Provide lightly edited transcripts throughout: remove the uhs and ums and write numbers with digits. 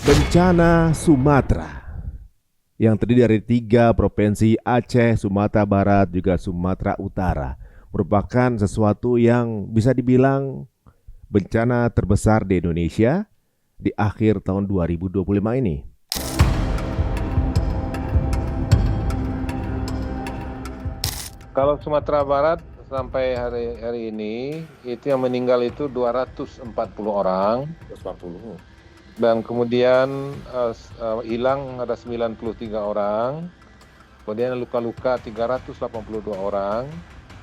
Bencana Sumatera yang terdiri dari 3 provinsi Aceh, Sumatera Barat, juga Sumatera Utara merupakan sesuatu yang bisa dibilang bencana terbesar di Indonesia di akhir tahun 2025 ini. Kalau Sumatera Barat sampai hari ini itu yang meninggal itu 240 orang 140. dan kemudian hilang ada 93 orang, kemudian luka-luka 382 orang,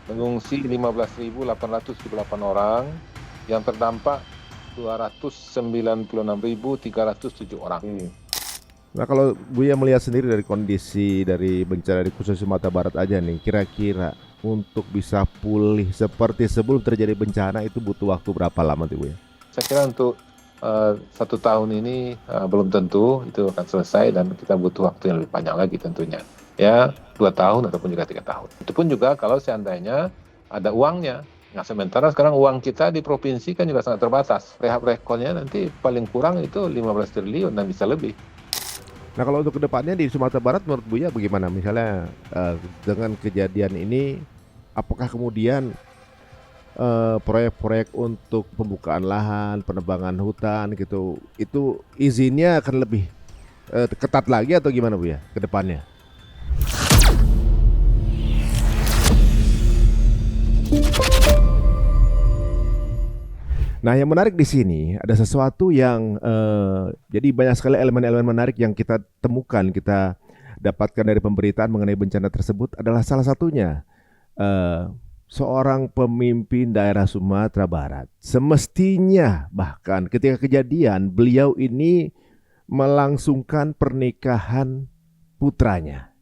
mengungsi 15.878 orang, yang terdampak 296.307 orang. Nah, kalau Buya melihat sendiri dari kondisi dari bencana di khusus Sumatera Barat aja nih, kira-kira untuk bisa pulih seperti sebelum terjadi bencana itu butuh waktu berapa lama tuh Buya? Saya kira untuk 1 tahun ini belum tentu itu akan selesai dan kita butuh waktu yang lebih panjang lagi tentunya. Ya, 2 tahun ataupun juga 3 tahun. Itu pun juga kalau seandainya ada uangnya. Nah, sementara sekarang uang kita di provinsi kan juga sangat terbatas. Rehab rekornya nanti paling kurang itu 15 triliun dan bisa lebih. Nah, kalau untuk kedepannya di Sumatera Barat menurut Buya bagaimana? Misalnya dengan kejadian ini, apakah kemudian proyek-proyek untuk pembukaan lahan, penebangan hutan gitu, itu izinnya akan lebih ketat lagi atau gimana Bu ya ke depannya? Nah, yang menarik di sini ada sesuatu yang jadi banyak sekali elemen-elemen menarik yang kita temukan, kita dapatkan dari pemberitaan mengenai bencana tersebut adalah salah satunya eh, seorang pemimpin daerah Sumatera Barat. Semestinya bahkan ketika kejadian beliau ini melangsungkan pernikahan putranya.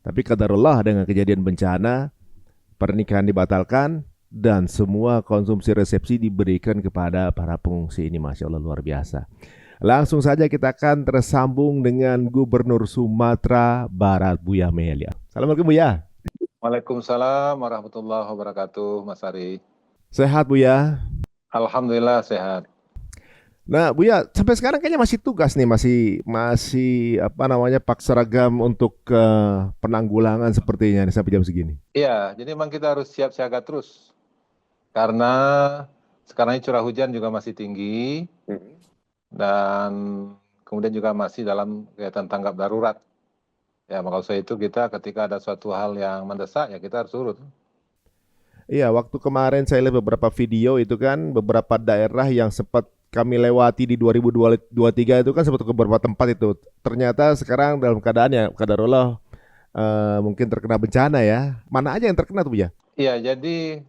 Tapi qadarullah dengan kejadian bencana, pernikahan dibatalkan dan semua konsumsi resepsi diberikan kepada para pengungsi ini. Masya Allah luar biasa. Langsung saja kita akan tersambung dengan Gubernur Sumatera Barat Buya Melia. Assalamualaikum Buya. Waalaikumsalam warahmatullahi wabarakatuh, Mas Ari. Sehat Buya? Alhamdulillah sehat. Nah, Buya, sampai sekarang kayaknya masih tugas nih, masih masih apa namanya pak seragam untuk penanggulangan sepertinya nih sampai jam segini. Iya, jadi memang kita harus siap siaga terus. Karena sekarang ini curah hujan juga masih tinggi dan kemudian juga masih dalam kegiatan tanggap darurat. Ya, maka usai itu kita ketika ada suatu hal yang mendesak ya kita harus turun. Iya, waktu kemarin saya lihat beberapa video itu kan beberapa daerah yang sempat kami lewati di 2023 itu kan sempat ke beberapa tempat itu. Ternyata sekarang dalam keadaan ya kadarullah mungkin terkena bencana ya. Mana aja yang terkena tuh ya? Iya, jadi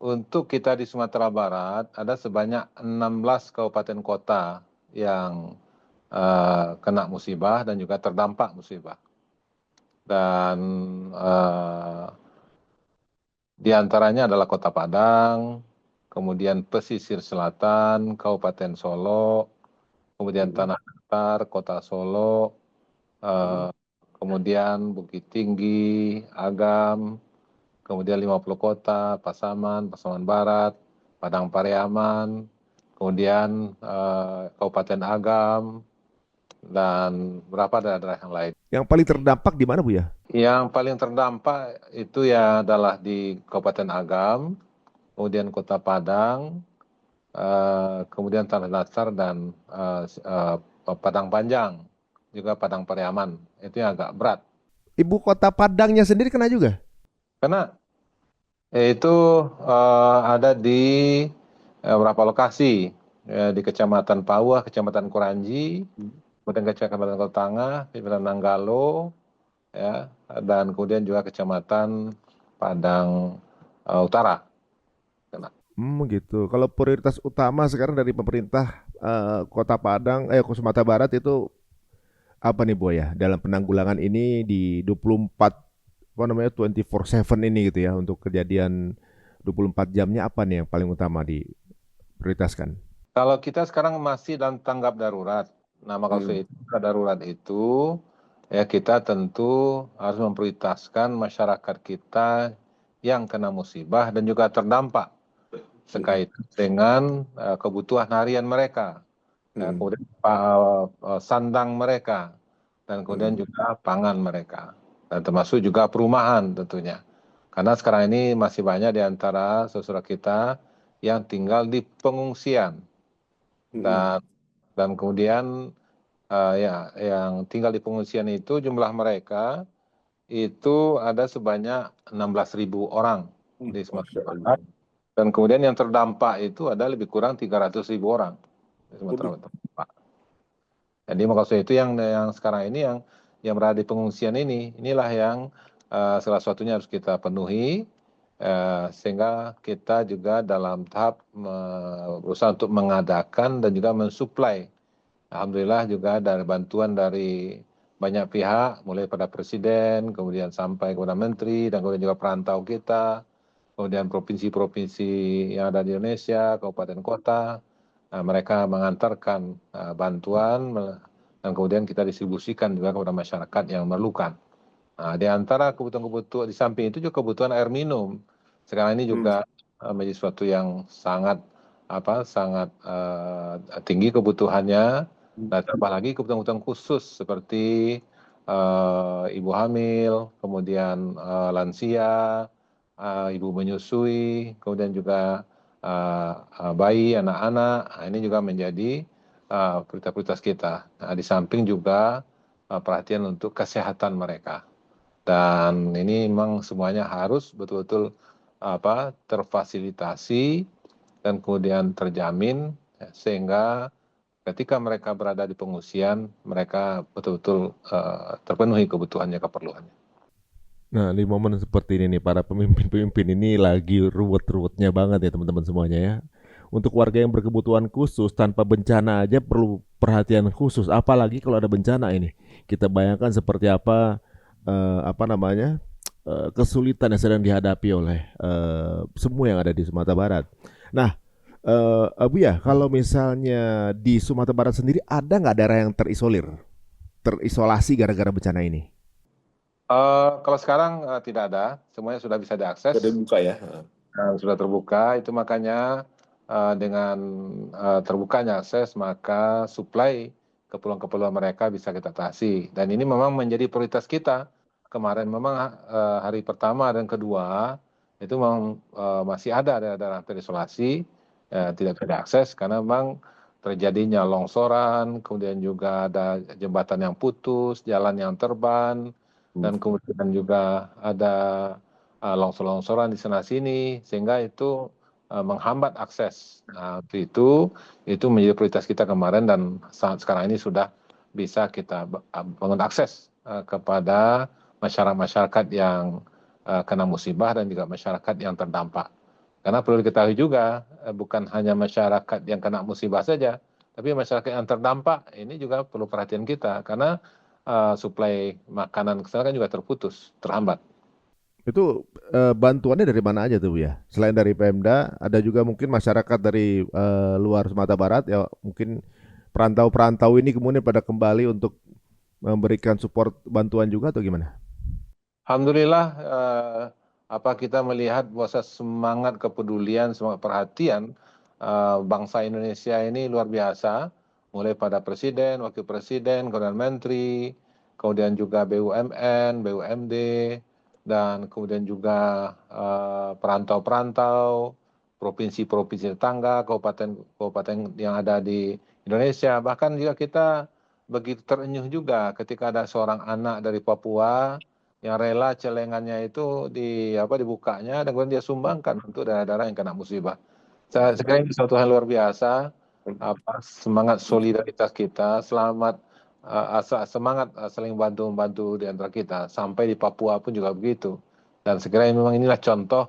untuk kita di Sumatera Barat ada sebanyak 16 kabupaten kota yang kena musibah dan juga terdampak musibah. Dan di antaranya adalah Kota Padang, kemudian pesisir selatan, Kabupaten Solo, kemudian Tanah Datar, Kota Solo, kemudian Bukit Tinggi, Agam, kemudian 50 kota, Pasaman, Pasaman Barat, Padang Pariaman, kemudian Kabupaten Agam, dan beberapa daerah yang lain. Yang paling terdampak di mana Bu ya? Yang paling terdampak itu ya adalah di Kabupaten Agam, kemudian Kota Padang, kemudian Tanah Datar dan Padang Panjang, juga Padang Pariaman. Itu yang agak berat. Ibu kota Padangnya sendiri kena juga? Karena itu ada di beberapa lokasi, di Kecamatan Pauah, Kecamatan Kuranji, kemudian Kecamatan Kota Tengah, Kecamatan Nanggalo, ya, dan kemudian juga Kecamatan Padang Utara. Kena. Gitu. Kalau prioritas utama sekarang dari pemerintah Kota Padang, Sumatera Barat itu apa nih Bu ya dalam penanggulangan ini di 24 apa namanya 24/7 ini gitu ya untuk kejadian 24 jamnya apa nih yang paling utama diprioritaskan? Kalau kita sekarang masih dalam tanggap darurat, nah maka itu darurat itu ya kita tentu harus memprioritaskan masyarakat kita yang kena musibah dan juga terdampak sekait dengan kebutuhan harian mereka. ya, Mm, kemudian sandang mereka, dan kemudian mm, juga pangan mereka, dan termasuk juga perumahan tentunya. Karena sekarang ini masih banyak di antara saudara kita yang tinggal di pengungsian, mm, dan kemudian ya yang tinggal di pengungsian itu jumlah mereka itu ada sebanyak 16.000 orang di Sumatera Masya Barat, Allah. dan kemudian yang terdampak itu ada lebih kurang 300.000 orang di Sumatera Waduh. Barat. Jadi maksudnya itu yang sekarang ini yang berada di pengungsian inilah yang salah satunya harus kita penuhi, sehingga kita juga dalam tahap berusaha untuk mengadakan dan juga mensuplai. Alhamdulillah juga dari bantuan dari banyak pihak, mulai pada presiden, kemudian sampai kepada menteri, dan kemudian juga perantau kita, kemudian provinsi-provinsi yang ada di Indonesia, kabupaten kota, mereka mengantarkan bantuan, dan kemudian kita distribusikan juga kepada masyarakat yang memerlukan. Nah, di antara kebutuhan-kebutuhan di samping itu juga kebutuhan air minum. Sekarang ini Hmm. juga menjadi sesuatu yang sangat sangat tinggi kebutuhannya. Nah, tambah lagi kebutuhan-kebutuhan khusus seperti ibu hamil, kemudian lansia, ibu menyusui, kemudian juga bayi, anak-anak. Nah, ini juga menjadi prioritas kita. Nah, di samping juga perhatian untuk kesehatan mereka. Dan ini memang semuanya harus betul-betul terfasilitasi dan kemudian terjamin, ya, sehingga ketika mereka berada di pengungsian, mereka betul-betul terpenuhi kebutuhannya, keperluannya. Nah, di momen seperti ini nih, para pemimpin-pemimpin ini lagi ruwet-ruwetnya banget ya teman-teman semuanya ya. Untuk warga yang berkebutuhan khusus tanpa bencana aja perlu perhatian khusus, apalagi kalau ada bencana ini. Kita bayangkan seperti apa namanya kesulitan yang sedang dihadapi oleh semua yang ada di Sumatera Barat. Nah, Abu ya, kalau misalnya di Sumatera Barat sendiri ada nggak daerah yang terisolasi gara-gara bencana ini? Kalau sekarang tidak ada, semuanya sudah bisa Sudah diakses, buka ya. sudah terbuka. Itu makanya dengan terbukanya akses, maka supply keperluan-keperluan mereka bisa kita atasi. Dan ini memang menjadi prioritas kita. Kemarin memang hari pertama dan kedua itu memang masih ada daerah-daerah terisolasi, tidak bisa diakses karena memang terjadinya longsoran, kemudian juga ada jembatan yang putus, jalan yang terban, dan kemudian juga ada longsor-longsoran di sana sini, sehingga itu menghambat akses. Nah, itu menjadi prioritas kita kemarin, dan sekarang ini sudah bisa kita bangun akses kepada masyarakat-masyarakat yang kena musibah dan juga masyarakat yang terdampak. Karena perlu diketahui juga, bukan hanya masyarakat yang kena musibah saja, tapi masyarakat yang terdampak ini juga perlu perhatian kita, karena suplai makanan ke sana kan juga terputus, terhambat. Itu bantuannya dari mana aja tuh Bu ya? Selain dari Pemda, ada juga mungkin masyarakat dari luar Sumatera Barat ya, mungkin perantau-perantau ini kemudian pada kembali untuk memberikan support bantuan juga atau gimana? Alhamdulillah, kita melihat bahwa semangat kepedulian, semangat perhatian bangsa Indonesia ini luar biasa, mulai pada presiden, wakil presiden, kemudian menteri, kemudian juga BUMN, BUMD, dan kemudian juga perantau-perantau, provinsi-provinsi tetangga, kabupaten-kabupaten yang ada di Indonesia. Bahkan juga kita begitu terenyuh juga ketika ada seorang anak dari Papua yang rela celengannya itu dibukanya dan kemudian dia sumbangkan untuk daerah-daerah yang kena musibah. Saya kira ini suatu hal luar biasa, semangat solidaritas kita, semangat saling bantu membantu di antara kita, sampai di Papua pun juga begitu. Dan saya kira memang inilah contoh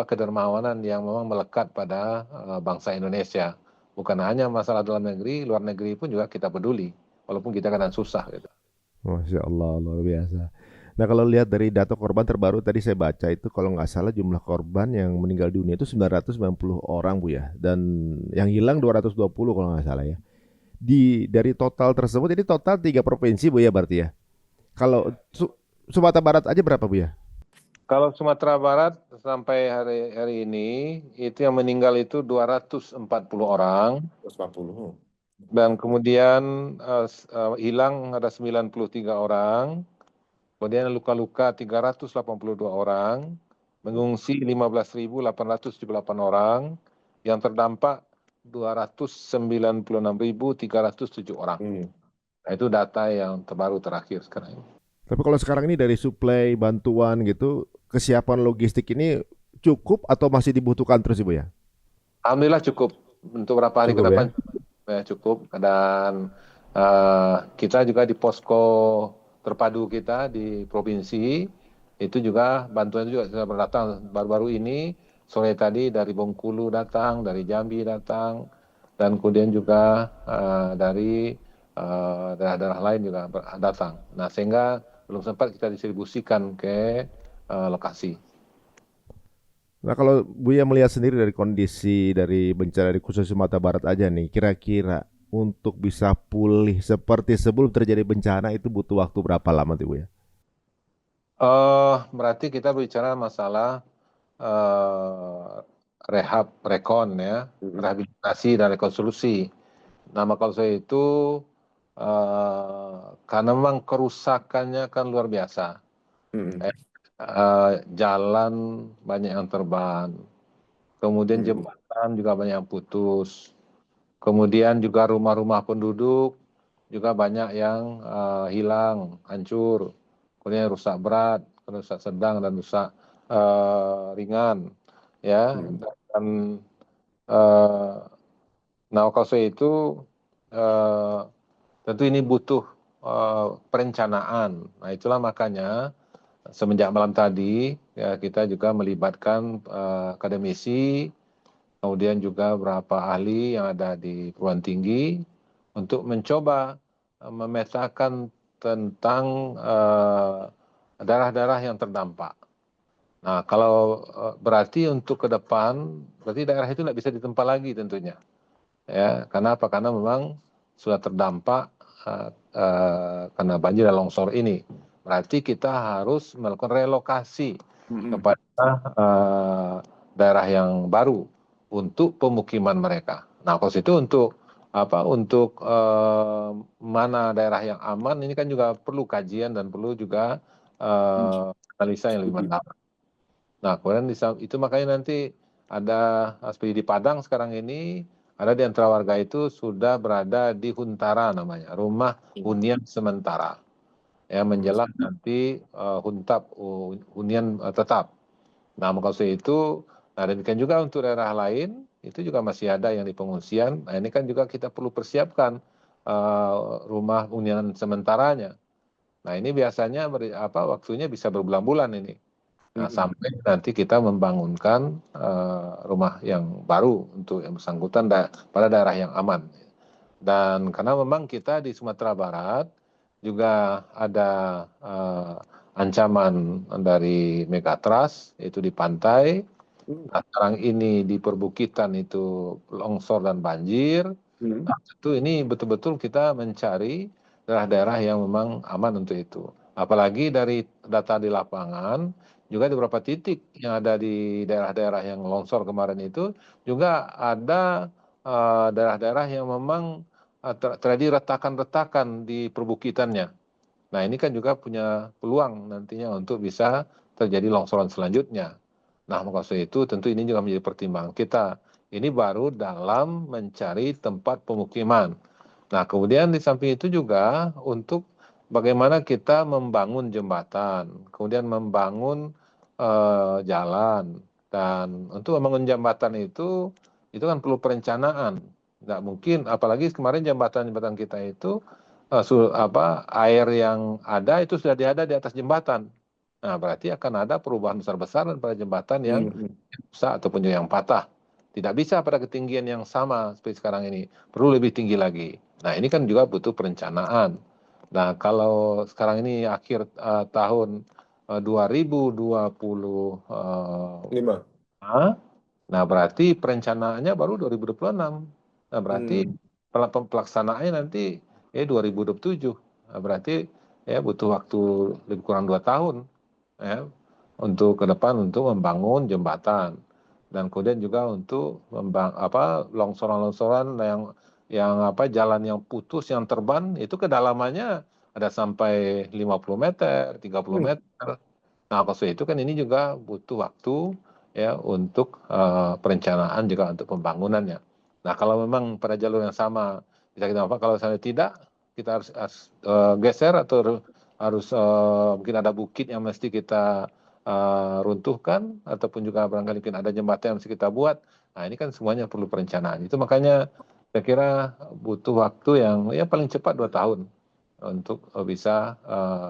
kedermawanan yang memang melekat pada bangsa Indonesia. Bukan hanya masalah dalam negeri, luar negeri pun juga kita peduli, walaupun kita kadang susah gitu. Masya Allah, luar biasa. Nah kalau lihat dari data korban terbaru tadi saya baca itu kalau nggak salah jumlah korban yang meninggal dunia itu 990 orang Bu ya. Dan yang hilang 220 kalau nggak salah ya. Dari total tersebut ini total 3 provinsi Bu ya berarti ya. Kalau Sumatera Barat aja berapa Bu ya? Kalau Sumatera Barat sampai hari hari ini itu yang meninggal itu 240 orang 140. dan kemudian hilang ada 93 orang, kemudian luka-luka 382 orang, mengungsi 15.878 orang, yang terdampak 296.307 orang. Nah, itu data yang terbaru terakhir sekarang ini. Tapi kalau sekarang ini dari suplai bantuan gitu, kesiapan logistik ini cukup atau masih dibutuhkan terus Ibu ya? Alhamdulillah cukup untuk beberapa hari ke Cukup ya? depan ya, cukup, dan kita juga di posko terpadu kita di provinsi itu juga bantuan itu juga sudah berdatang baru-baru ini sore tadi dari Bengkulu datang, dari Jambi datang, dan kemudian juga dari daerah-daerah lain juga datang. Nah, sehingga belum sempat kita distribusikan ke lokasi. Nah kalau Buya melihat sendiri dari kondisi dari bencana di khusus Sumatera Barat aja nih, kira-kira untuk bisa pulih seperti sebelum terjadi bencana itu butuh waktu berapa lama tuh Bu ya? Berarti kita bicara masalah eh, rehab, rekon ya, rehabilitasi dan rekonstruksi. Nama kalau saya itu karena memang kerusakannya kan luar biasa. Eh, Jalan banyak yang terban, kemudian jembatan juga banyak yang putus, kemudian juga rumah-rumah penduduk juga banyak yang hilang, hancur, kemudian rusak berat, rusak sedang dan rusak ringan, ya. Dan eh, nah kalau itu eh, tentu ini butuh perencanaan. Nah itulah makanya semenjak malam tadi ya, kita juga melibatkan akademisi, kemudian juga beberapa ahli yang ada di perguruan tinggi untuk mencoba memetakan tentang daerah-daerah yang terdampak. Nah, kalau berarti untuk ke depan, berarti daerah itu tidak bisa ditempa lagi tentunya. Ya, karena apa? Karena memang sudah terdampak karena banjir dan longsor ini. Berarti kita harus melakukan relokasi kepada daerah yang baru untuk pemukiman mereka. Nah, kalau itu untuk apa? Untuk mana daerah yang aman ini kan juga perlu kajian dan perlu juga analisa yang lebih mendalam. Nah, kemudian itu makanya nanti ada seperti di Padang sekarang ini ada di antara warga itu sudah berada di Huntara namanya, rumah hunian sementara. Ya, menjelang nanti hunian tetap. Nah, maksud itu, nah demikian juga untuk daerah lain, itu juga masih ada yang di pengungsian. Nah, ini kan juga kita perlu persiapkan rumah hunian sementaranya. Nah, ini biasanya waktunya bisa berbulan-bulan ini. Nah, sampai nanti kita membangunkan rumah yang baru untuk yang bersangkutan pada daerah yang aman. Dan karena memang kita di Sumatera Barat juga ada ancaman dari megatrust itu di pantai. Nah, sekarang ini di perbukitan itu longsor dan banjir. Nah, tentu ini betul-betul kita mencari daerah-daerah yang memang aman untuk itu. Apalagi dari data di lapangan, juga di beberapa titik yang ada di daerah-daerah yang longsor kemarin itu, juga ada daerah-daerah yang memang terjadi retakan-retakan di perbukitannya. Nah, ini kan juga punya peluang nantinya untuk bisa terjadi longsoran selanjutnya. Nah, maksud itu tentu ini juga menjadi pertimbangan kita. Ini baru dalam mencari tempat pemukiman. Nah, kemudian di samping itu juga untuk bagaimana kita membangun jembatan, kemudian membangun jalan. Dan untuk membangun jembatan itu kan perlu perencanaan. Nggak mungkin, apalagi kemarin jembatan-jembatan kita itu air yang ada itu sudah ada di atas jembatan. Nah, berarti akan ada perubahan besar-besaran pada jembatan yang rusak ataupun yang patah. Tidak bisa pada ketinggian yang sama seperti sekarang ini. Perlu lebih tinggi lagi. Nah, ini kan juga butuh perencanaan. Nah, kalau sekarang ini akhir tahun 2025, nah berarti perencanaannya baru 2026. Nah, berarti pelaksanaannya nanti 2027. Nah, berarti ya butuh waktu lebih kurang 2 tahun. Ya. untuk ke depan untuk membangun jembatan dan kemudian juga untuk longsoran-longsoran jalan yang putus yang terban itu kedalamannya ada sampai 50 meter, 30 Hmm. meter. Nah, kalau itu kan ini juga butuh waktu ya untuk perencanaan juga untuk pembangunannya. Nah, kalau memang pada jalur yang sama bisa kita apa? Kalau misalnya tidak, kita harus geser atau harus mungkin ada bukit yang mesti kita runtuhkan ataupun juga barangkali mungkin ada jembatan yang mesti kita buat. Nah, ini kan semuanya perlu perencanaan. Itu makanya saya kira butuh waktu yang ya paling cepat 2 tahun untuk bisa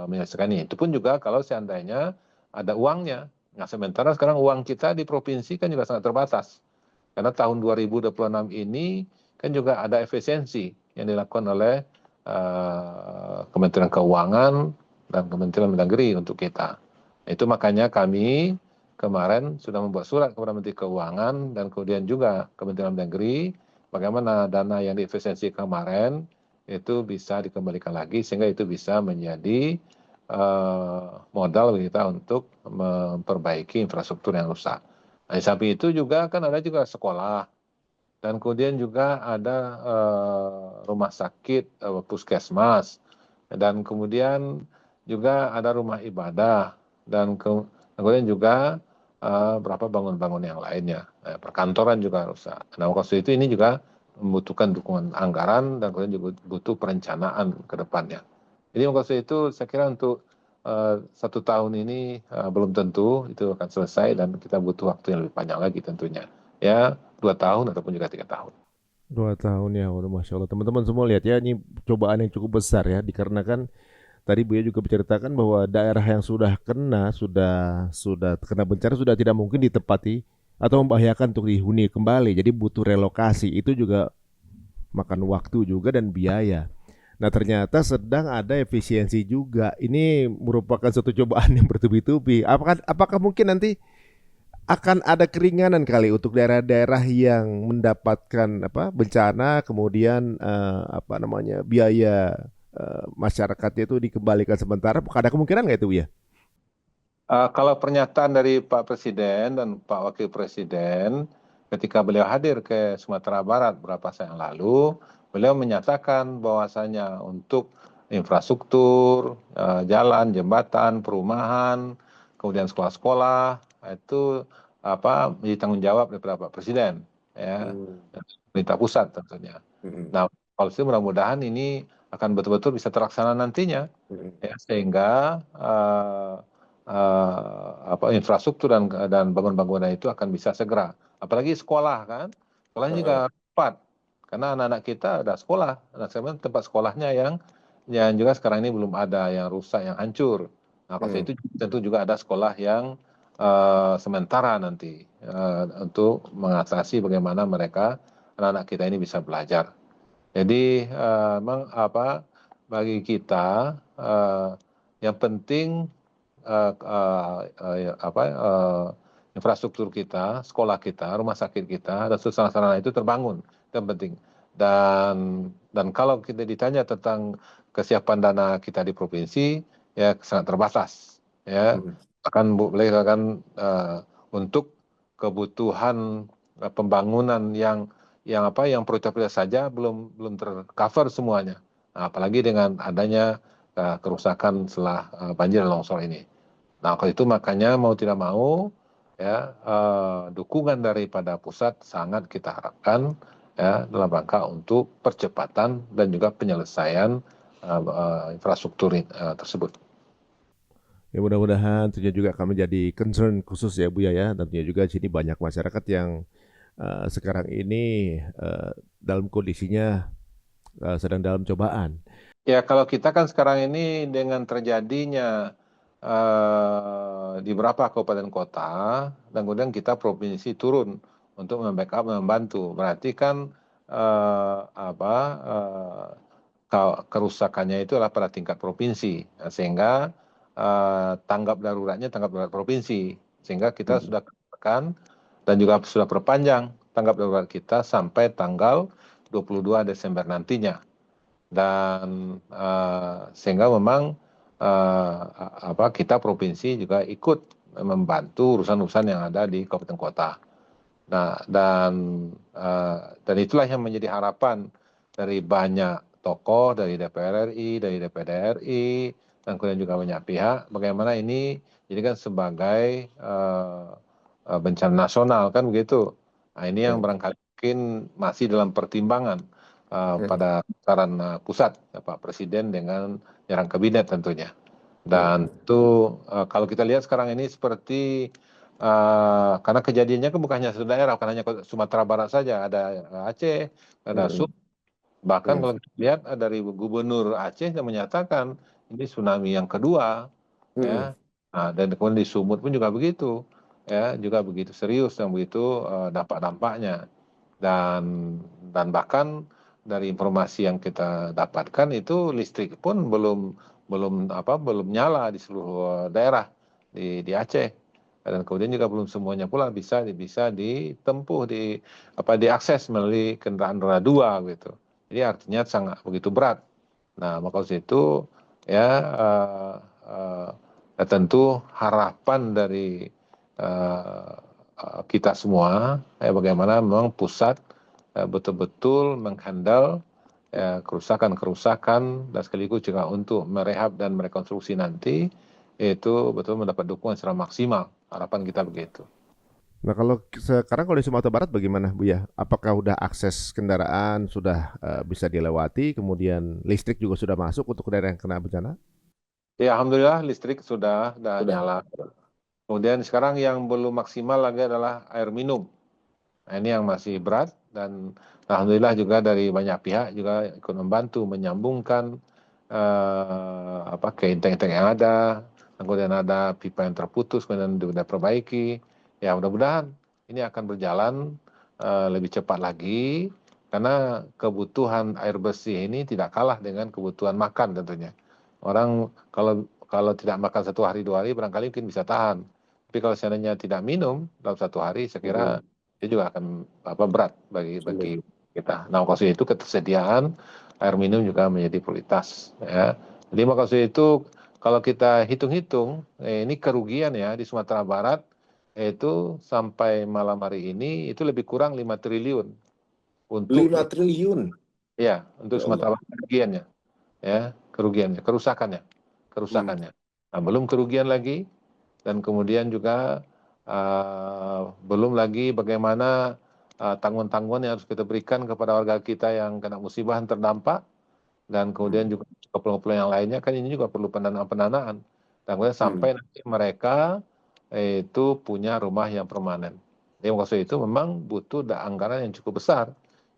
menyelesaikan ini. Itu pun juga kalau seandainya ada uangnya. Nah, sementara sekarang uang kita di provinsi kan juga sangat terbatas. Karena tahun 2026 ini kan juga ada efisiensi yang dilakukan oleh Kementerian Keuangan dan Kementerian Negeri untuk kita. Itu makanya kami kemarin sudah membuat surat kepada Menteri Keuangan dan kemudian juga Kementerian Negeri bagaimana dana yang diefisiensi kemarin itu bisa dikembalikan lagi sehingga itu bisa menjadi modal kita untuk memperbaiki infrastruktur yang rusak. Nah, di samping itu juga kan ada juga sekolah dan kemudian juga ada rumah sakit, puskesmas, dan kemudian juga ada rumah ibadah dan kemudian juga berapa bangun-bangun yang lainnya. Perkantoran juga rusak. Nah, waktu itu ini juga membutuhkan dukungan anggaran dan kemudian juga butuh perencanaan ke depannya. Jadi waktu itu saya kira untuk 1 tahun ini belum tentu itu akan selesai dan kita butuh waktu yang lebih panjang lagi tentunya. Ya, 2 tahun ataupun juga 3 tahun. 2 tahun ya, udah Masya Allah. Teman-teman semua lihat ya, ini cobaan yang cukup besar ya, dikarenakan tadi Buya juga menceritakan bahwa daerah yang sudah kena, sudah kena bencana sudah tidak mungkin ditempati atau membahayakan untuk dihuni kembali. Jadi butuh relokasi. Itu juga makan waktu juga dan biaya. Nah ternyata sedang ada efisiensi juga. Ini merupakan suatu cobaan yang bertubi-tubi. Apakah mungkin nanti akan ada keringanan kali untuk daerah-daerah yang mendapatkan apa bencana, kemudian apa namanya biaya masyarakatnya itu dikembalikan sementara? Ada kemungkinan nggak itu ya? Kalau pernyataan dari Pak Presiden dan Pak Wakil Presiden ketika beliau hadir ke Sumatera Barat beberapa saat yang lalu, beliau menyatakan bahwasanya untuk infrastruktur, jalan, jembatan, perumahan, kemudian sekolah-sekolah itu menjadi tanggung jawab daripada Pak Presiden, ya, Hmm. dan pemerintah pusat tentunya. Mm-mm. Nah, kalau itu mudah-mudahan ini akan betul-betul bisa terlaksana nantinya, Mm-mm. ya, sehingga infrastruktur dan bangunan-bangunan itu akan bisa segera. Apalagi sekolah kan, sekolahnya juga Heeh. tepat karena anak-anak kita ada sekolah, anak saya tempat sekolahnya yang juga sekarang ini belum ada yang rusak, yang hancur. Nah, kalau Hmm. itu tentu juga ada sekolah yang sementara nanti untuk mengatasi bagaimana mereka anak-anak kita ini bisa belajar. Jadi memang bagi kita yang penting eh, eh, infrastruktur kita, sekolah kita, rumah sakit kita, dan sarana itu terbangun. Itu yang penting. Dan kalau kita ditanya tentang kesiapan dana kita di provinsi, ya sangat terbatas. Ya, Hmm. boleh akan untuk kebutuhan pembangunan yang prioritas saja belum belum tercover semuanya. Nah, apalagi dengan adanya kerusakan setelah banjir dan longsor ini. Nah, kalau itu makanya mau tidak mau ya dukungan daripada pusat sangat kita harapkan ya dalam rangka untuk percepatan dan juga penyelesaian infrastruktur tersebut. Ya mudah-mudahan tentunya juga kami jadi concern khusus ya Bu ya. Tentunya juga di sini banyak masyarakat yang sekarang ini dalam kondisinya sedang dalam cobaan. Ya, kalau kita kan sekarang ini dengan terjadinya di beberapa kabupaten kota, dan kemudian kita provinsi turun untuk membackup, membantu. Berarti kan kerusakannya itu adalah pada tingkat provinsi. Nah, sehingga tanggap darurat provinsi. Sehingga kita Mm. sudah katakan dan juga sudah perpanjang tanggap darurat kita sampai tanggal 22 Desember nantinya. Dan sehingga memang kita provinsi juga ikut membantu urusan-urusan yang ada di kabupaten kota. Nah, dan itulah yang menjadi harapan dari banyak tokoh, dari DPR RI, dari DPD RI, dan kemudian juga banyak pihak, bagaimana ini jadikan sebagai bencana nasional, kan begitu. Nah, ini yang Ya, barangkali mungkin masih dalam pertimbangan ya, pada tataran pusat, Pak Presiden dengan jajaran kabinet tentunya. ya, Dan itu kalau kita lihat sekarang ini seperti karena kejadiannya kan bukan hanya satu daerah, bukan hanya Sumatera Barat saja, ada Aceh, ada mm, bahkan mm, kalau kita lihat dari Gubernur Aceh yang menyatakan ini tsunami yang kedua, mm, ya. Nah, dan kemudian di Sumut pun juga begitu, ya, juga begitu serius dan begitu dampak-dampaknya. Dan bahkan dari informasi yang kita dapatkan itu listrik pun belum nyala di seluruh daerah di Aceh, dan kemudian juga belum semuanya pula bisa ditempuh diakses melalui kendaraan roda dua gitu. Jadi artinya sangat begitu berat. Nah, maka dari itu ya tentu harapan dari uh, kita semua ya bagaimana memang pusat betul-betul menghandle kerusakan-kerusakan dan sekaligus juga untuk merehab dan merekonstruksi nanti itu betul mendapat dukungan secara maksimal. Harapan kita begitu. Nah, kalau sekarang di Sumatera Barat bagaimana, Bu ya? Apakah udah akses kendaraan sudah bisa dilewati, kemudian listrik juga sudah masuk untuk daerah yang kena bencana? Ya, alhamdulillah listrik sudah sudah. nyala. Kemudian sekarang yang belum maksimal lagi adalah air minum. Nah, ini yang masih berat dan alhamdulillah juga dari banyak pihak juga ikut membantu menyambungkan ke inteng-inteng yang ada. Kemudian ada pipa yang terputus, kemudian diperbaiki. Ya mudah-mudahan ini akan berjalan lebih cepat lagi karena kebutuhan air bersih ini tidak kalah dengan kebutuhan makan tentunya. Orang kalau tidak makan 1 hari 2 hari barangkali mungkin bisa tahan. Tapi kalau seandainya tidak minum dalam 1 hari, saya kira Mm, itu juga akan berat bagi sulit. kita. Nah, maksud itu ketersediaan air minum juga menjadi prioritas. Ya. Jadi maksud itu kalau kita hitung-hitung, ini kerugian ya di Sumatera Barat itu sampai malam hari ini itu lebih kurang 5 triliun untuk 5 triliun. ya untuk Ya Allah. Sumatera Barat kerugiannya, kerusakannya, Mm, kerusakannya. Nah, belum kerugian lagi dan kemudian juga belum lagi bagaimana tanggungan-tanggungan yang harus kita berikan kepada warga kita yang kena musibah yang terdampak dan kemudian mm, juga keperluan yang lainnya kan ini juga perlu pendanaan-pendanaan dan kemudian mm, sampai nanti mereka itu punya rumah yang permanen. Jadi maksud itu memang butuh anggaran yang cukup besar.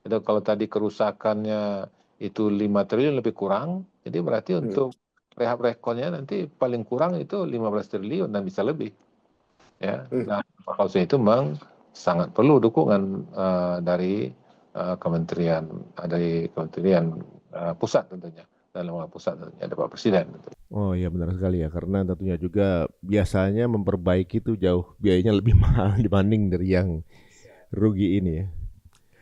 Jadi kalau tadi kerusakannya itu 5 triliun lebih kurang, jadi berarti mm, untuk rehab rekonnya nanti paling kurang itu 15 triliun dan bisa lebih. Ya, mm. nah maksud itu memang sangat perlu dukungan dari kementerian pusat tentunya dan lembaga pusat tentunya ada Pak Presiden. Oh iya benar sekali ya, karena tentunya juga biasanya memperbaiki itu jauh biayanya lebih mahal dibanding dari yang rugi ini ya.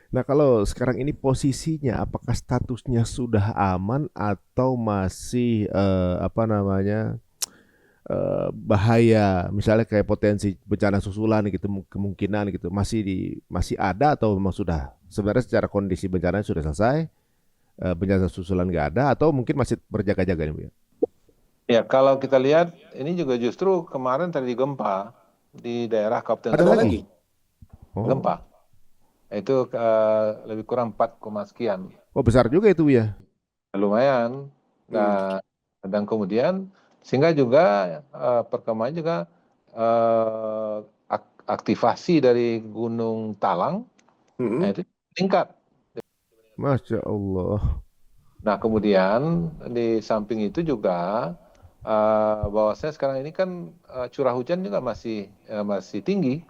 Nah, kalau sekarang ini posisinya apakah statusnya sudah aman atau masih apa namanya bahaya, misalnya kayak potensi bencana susulan gitu, kemungkinan gitu, masih ada atau memang sudah sebenarnya secara kondisi bencana sudah selesai, bencana susulan nggak ada atau mungkin masih berjaga-jaga nih Bu ya? Ya, kalau kita lihat ini juga justru kemarin terjadi gempa di daerah Kabupaten Ada Ada Sorong, lagi. lagi? Oh, gempa. Itu lebih kurang 4, sekian. oh besar juga itu Bu ya? Lumayan. Mm, Dan kemudian sehingga juga perkembangan juga eh, aktivasi dari Gunung Talang, nah mm, itu tingkat. Masya Allah. Nah, kemudian di samping itu juga bahwasanya sekarang ini kan curah hujan juga masih tinggi,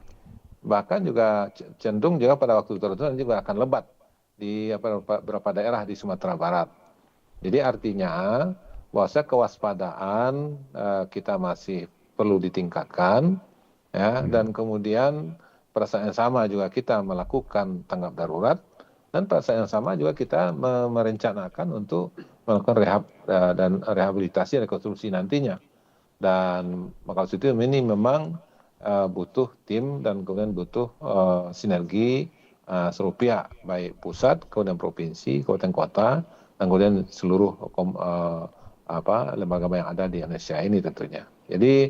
bahkan juga cenderung juga pada waktu tertentu nanti juga akan lebat di beberapa daerah di Sumatera Barat. Jadi artinya bahwasanya kewaspadaan kita masih perlu ditingkatkan, ya, dan kemudian perasaan yang sama juga kita melakukan tanggap darurat dan perasaan yang sama juga kita merencanakan untuk melakukan rehab dan rehabilitasi rekonstruksi nantinya. Dan maka itu ini memang butuh tim dan kemudian butuh sinergi seluruh pihak, baik pusat, kemudian provinsi, kabupaten kota, dan kemudian seluruh lembaga yang ada di Indonesia ini tentunya. Jadi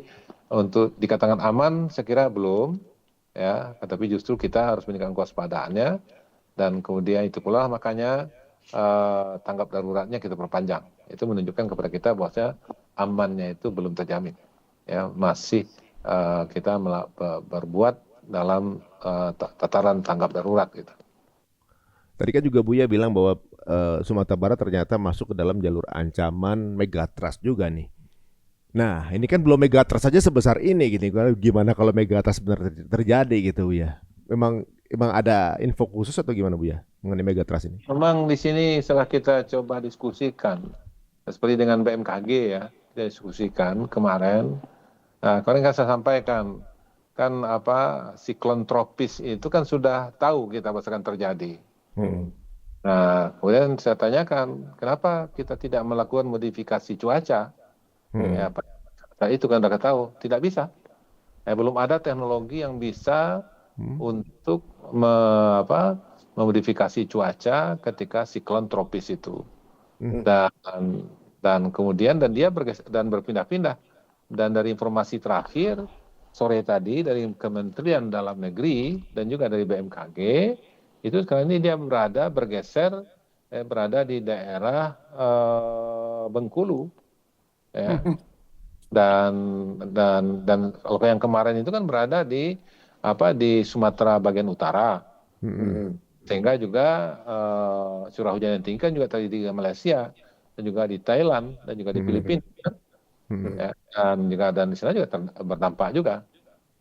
untuk dikatakan aman, saya kira belum, ya, tetapi justru kita harus meningkatkan kewaspadaannya, dan kemudian itu pula makanya tanggap daruratnya kita perpanjang. Itu menunjukkan kepada kita bahwa amannya itu belum terjamin, ya, masih kita berbuat dalam tataran tanggap darurat gitu. Tadi kan juga Buya bilang bahwa Sumatera Barat ternyata masuk ke dalam jalur ancaman megatrust juga nih. Nah, ini kan belum megatrust saja sebesar ini gini. Gimana kalau megatrust benar terjadi gitu ya? Memang ada info khusus atau gimana Buya mengenai megatrust ini? Memang di sini setelah kita coba diskusikan, seperti dengan BMKG ya, kita diskusikan kemarin. Kemarin kan saya sampaikan, kan siklon tropis itu kan sudah tahu kita akan terjadi. Nah, kemudian saya tanyakan, kenapa kita tidak melakukan modifikasi cuaca? Ya, itu kan sudah tahu, tidak bisa. Belum ada teknologi yang bisa untuk memodifikasi cuaca ketika siklon tropis itu. Dan kemudian dia berpindah-pindah. Dan dari informasi terakhir sore tadi dari Kementerian Dalam Negeri dan juga dari BMKG, itu sekarang ini dia bergeser berada di daerah Bengkulu, ya. Dan kalau yang kemarin itu kan berada di Sumatera bagian utara, sehingga juga curah hujan yang tinggi kan juga terjadi di Malaysia dan juga di Thailand dan juga di Filipina. Ya, dan di sana juga berdampak juga.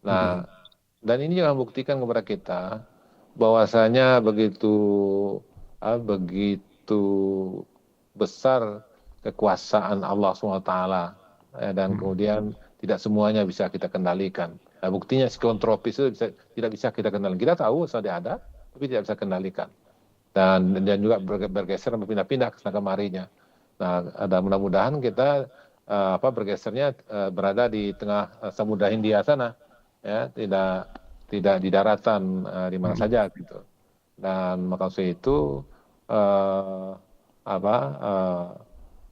Nah, dan ini juga membuktikan kepada kita bahwasanya begitu besar kekuasaan Allah SWT, dan kemudian tidak semuanya bisa kita kendalikan. Nah, buktinya siklon tropis itu tidak bisa kita kendalikan. Kita tahu sudah ada, tapi tidak bisa kendalikan. Dan juga bergeser dan berpindah-pindah ke sana kemarinya. Nah, mudah-mudahan kita bergesernya berada di tengah Samudra Hindia sana, ya, tidak di daratan di mana saja gitu. Dan maksud itu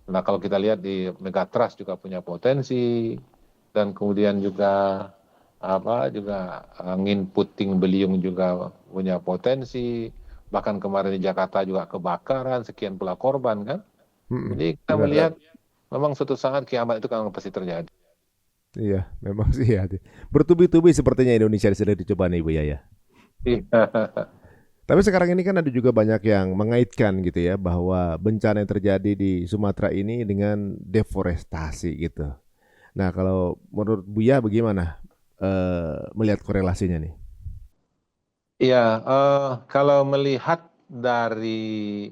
nah kalau kita lihat di megatrust juga punya potensi, dan kemudian juga angin puting beliung juga punya potensi, bahkan kemarin di Jakarta juga kebakaran, sekian pula korban kan. Jadi kita melihat memang suatu saat kiamat itu kan pasti terjadi. Iya, memang sih ya. Bertubi-tubi sepertinya Indonesia sedang dicoba nih Bu ya. Tapi sekarang ini kan ada juga banyak yang mengaitkan gitu ya bahwa bencana yang terjadi di Sumatera ini dengan deforestasi gitu. Nah, kalau menurut Buya bagaimana melihat korelasinya nih? Iya, kalau melihat dari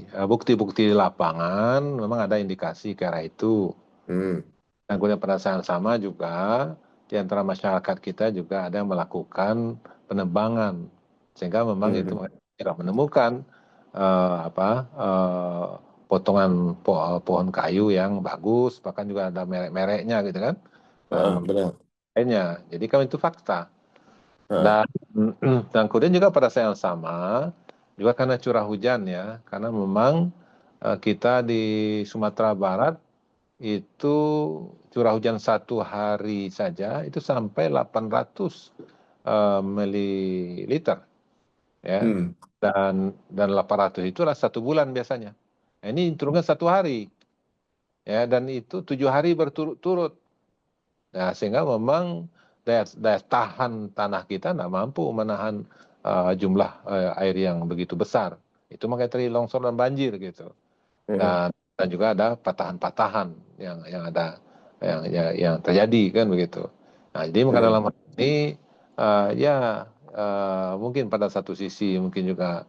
bukti-bukti di lapangan, memang ada indikasi ke arah itu. Dan kemudian pada saat yang sama juga di antara masyarakat kita juga ada yang melakukan penebangan, sehingga memang itu tidak menemukan potongan pohon kayu yang bagus, bahkan juga ada merek-mereknya gitu kan, Benar. lainnya. Jadi kan itu fakta. Dan kemudian juga pada saat yang sama juga karena curah hujan ya, karena memang kita di Sumatera Barat itu curah hujan satu hari saja itu sampai 800 mililiter, ya. Dan 800 itu adalah 1 bulan biasanya. Nah, ini turunkan 1 hari, ya, dan itu 7 hari berturut-turut. Nah, sehingga memang daya tahan tanah kita tidak mampu menahan jumlah air yang begitu besar. Itu makanya terjadi longsor dan banjir gitu. Dan juga ada patahan-patahan yang ada yang terjadi kan begitu. Nah, jadi maka dalam hal ini mungkin pada satu sisi mungkin juga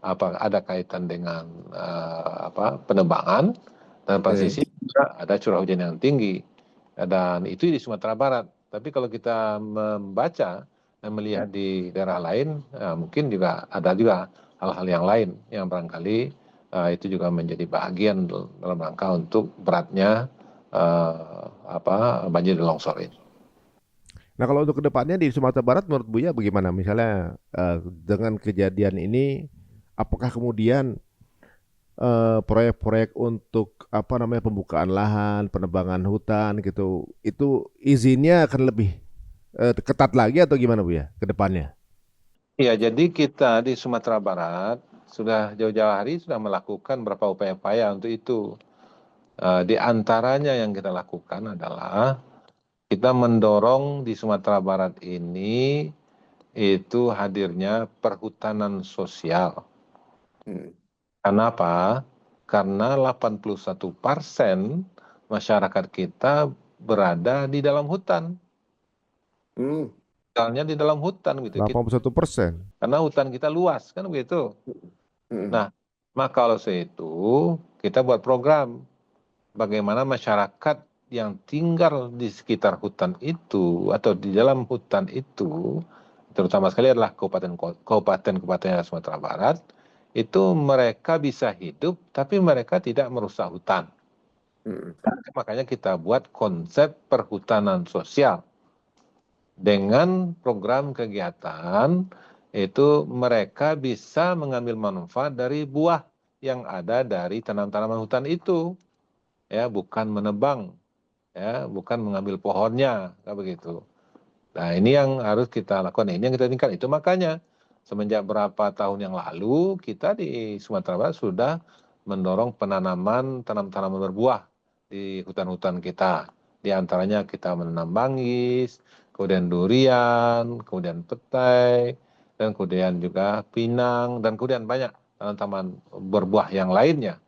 ada kaitan dengan penebangan, dan pada sisi juga ada curah hujan yang tinggi, dan itu di Sumatera Barat. Tapi kalau kita membaca dan melihat di daerah lain, mungkin juga ada juga hal-hal yang lain yang barangkali itu juga menjadi bagian dalam rangka untuk beratnya banjir dan longsor ini. Nah, kalau untuk kedepannya di Sumatera Barat menurut Buya bagaimana? Misalnya dengan kejadian ini, apakah kemudian proyek-proyek untuk apa namanya pembukaan lahan, penebangan hutan gitu, itu izinnya akan lebih ketat lagi atau gimana Bu ya ke depannya? Ya, jadi kita di Sumatera Barat sudah jauh-jauh hari sudah melakukan beberapa upaya-upaya untuk itu. Di antaranya yang kita lakukan adalah kita mendorong di Sumatera Barat ini itu hadirnya perhutanan sosial. Hmm. Kenapa? Karena 81% masyarakat kita berada di dalam hutan. Hmm. Tinggalnya di dalam hutan gitu. 81%. Karena hutan kita luas kan begitu. Hmm. Nah, maka kalau itu kita buat program bagaimana masyarakat yang tinggal di sekitar hutan itu atau di dalam hutan itu, terutama sekali adalah kabupaten Sumatera Barat, itu mereka bisa hidup tapi mereka tidak merusak hutan. Hmm. Makanya kita buat konsep perhutanan sosial dengan program kegiatan itu mereka bisa mengambil manfaat dari buah yang ada dari tanam-tanaman hutan itu, ya bukan menebang, ya bukan mengambil pohonnya, kayak begitu. Nah ini yang harus kita lakukan, ini yang kita tingkat itu makanya semenjak berapa tahun yang lalu kita di Sumatera Barat sudah mendorong penanaman tanam-tanaman berbuah di hutan-hutan kita. Di antaranya kita menanam manggis, kemudian durian, kemudian petai, dan kemudian juga pinang, dan kemudian banyak tanaman berbuah yang lainnya.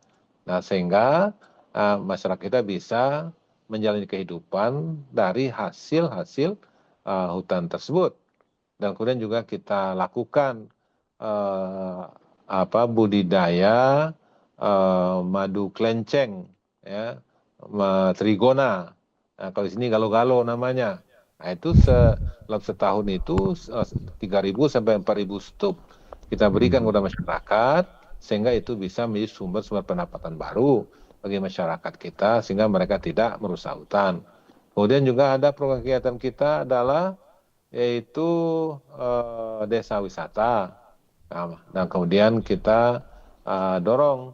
Nah, sehingga masyarakat kita bisa menjalani kehidupan dari hasil-hasil hutan tersebut. Dan kemudian juga kita lakukan uh, budidaya madu klenceng, ya, trigona. Nah, kalau di sini galo-galo namanya. Nah, itu dalam setahun itu 3.000 sampai 4.000 stuk kita berikan kepada masyarakat sehingga itu bisa menjadi sumber-sumber pendapatan baru bagi masyarakat kita sehingga mereka tidak merusak hutan. Kemudian juga ada program kegiatan kita adalah yaitu desa wisata. Nah, dan kemudian kita dorong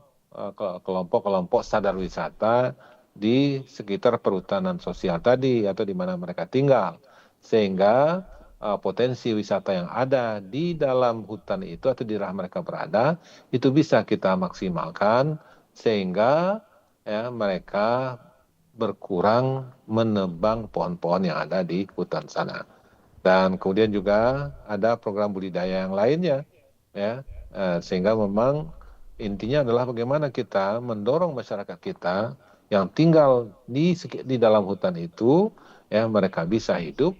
kelompok-kelompok sadar wisata di sekitar perhutanan sosial tadi atau di mana mereka tinggal. Sehingga potensi wisata yang ada di dalam hutan itu atau di daerah mereka berada itu bisa kita maksimalkan sehingga ya mereka berkurang menebang pohon-pohon yang ada di hutan sana. Dan kemudian juga ada program budidaya yang lainnya, ya, sehingga memang intinya adalah bagaimana kita mendorong masyarakat kita yang tinggal di dalam hutan itu, ya, mereka bisa hidup,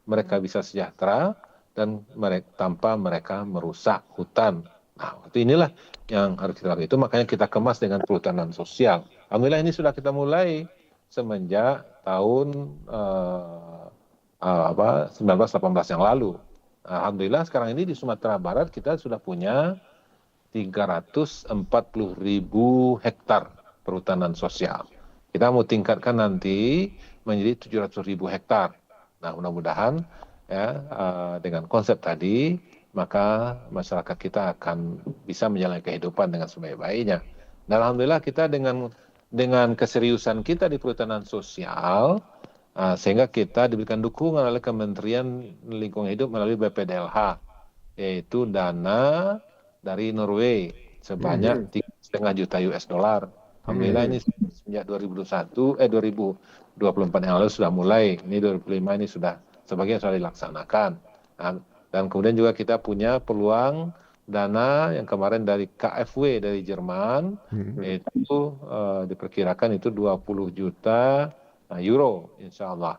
mereka bisa sejahtera, dan tanpa mereka merusak hutan. Nah, itu inilah yang harus kita lakukan. Itu makanya kita kemas dengan perhutanan sosial. Alhamdulillah ini sudah kita mulai semenjak tahun 1918 yang lalu. Alhamdulillah sekarang ini di Sumatera Barat kita sudah punya 340.000 hektar perhutanan sosial. Kita mau tingkatkan nanti menjadi 700.000 hektar. Nah, mudah-mudahan ya dengan konsep tadi maka masyarakat kita akan bisa menjalani kehidupan dengan sebaik-baiknya. Dan alhamdulillah kita dengan keseriusan kita di perhutanan sosial sehingga kita diberikan dukungan oleh Kementerian Lingkungan Hidup melalui BPDLH, yaitu dana dari Norway sebanyak 3,5 juta US dollar. Alhamdulillah ini sejak 2024 yang lalu sudah mulai. Ini 2005 ini sudah sebagian sudah dilaksanakan. Nah, dan kemudian juga kita punya peluang dana yang kemarin dari KfW dari Jerman, itu diperkirakan itu 20 juta euro, insya Allah.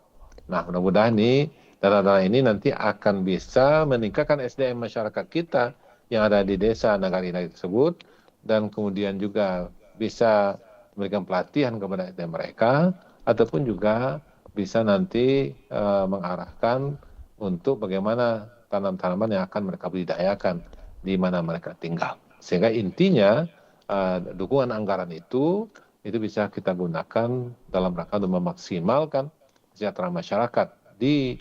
Nah, mudah-mudahan nih dana-dana ini nanti akan bisa meningkatkan SDM masyarakat kita yang ada di desa Nagari tersebut dan kemudian juga bisa memberikan pelatihan kepada SDM mereka ataupun juga bisa nanti mengarahkan untuk bagaimana tanam-tanaman yang akan mereka budidayakan di mana mereka tinggal. Sehingga intinya dukungan anggaran itu bisa kita gunakan dalam rangka untuk memaksimalkan kesejahteraan masyarakat di